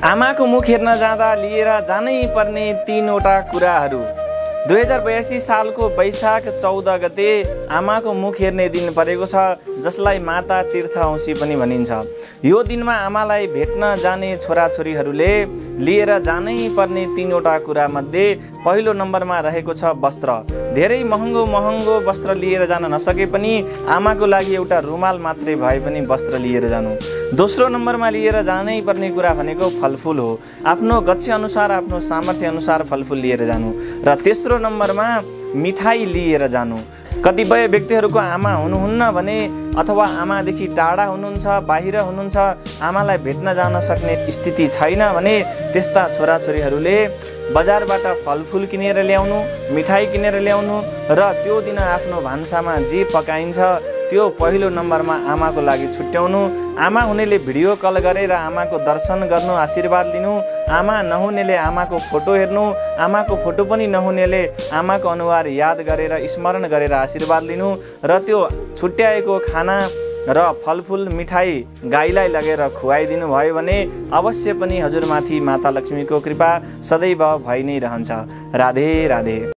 आमाको मुख हेर्न जाँदा लिएर जानै पर्ने 3वटा कुराहरू। 2082 सालको वैशाख 14 गते आमाको मुख हेर्ने दिन परेको छ, जसलाई माता तीर्थ औँसी पनि भनिन्छ। यो दिनमा आमालाई भेट्न जाने छोराछोरीहरूले लिएर जानै पर्ने 3वटा कुरा मध्ये पहिलो नम्बरमा रहेको छ वस्त्र। धेरै महँगो वस्त्र लिएर जान नसके पनि आमाको लागि एउटा रुमाल मात्रै भए पनि वस्त्र लिएर जानु। दोस्रो नम्बरमा लिएर जानै पर्ने कुरा भनेको फलफुल हो। आफ्नो गच्छे अनुसार, आफ्नो सामर्थ्य अनुसार फलफुल लिएर जानु। र तेस्रो नम्बरमा मिठाई लिएर जानु। कतिपय व्यक्तिहरूको आमा हुनुहुन्न भने अथवा आमादेखि टाढा हुनुहुन्छ, बाहिर हुनुहुन्छ, आमालाई भेट्न जान सक्ने स्थिति छैन भने त्यस्ता छोराछोरीहरूले बजारबाट फलफुल किनेर ल्याउनु, मिठाई किनेर ल्याउनु र त्यो दिन आफ्नो भान्सामा जे पकाइन्छ त्यो पहिलो नम्बरमा आमाको लागि छुट्याउनु। आमा हुनेले भिडियो कल गरेर आमाको दर्शन गर्नु, आशीर्वाद लिनु। आमा नहुनेले आमाको फोटो हेर्नु, आमाको फोटो पनि नहुनेले आमाको अनुहार याद गरेर स्मरण गरेर आशीर्वाद लिनु। र त्यो छुट्याएको खाना र फलफुल मिठाई गाईलाई लगेर खुवाइदिनु भयो भने अवश्य पनि हजुरमाथि माता लक्ष्मीको कृपा सदैव भइ नै रहन्छ। राधे राधे।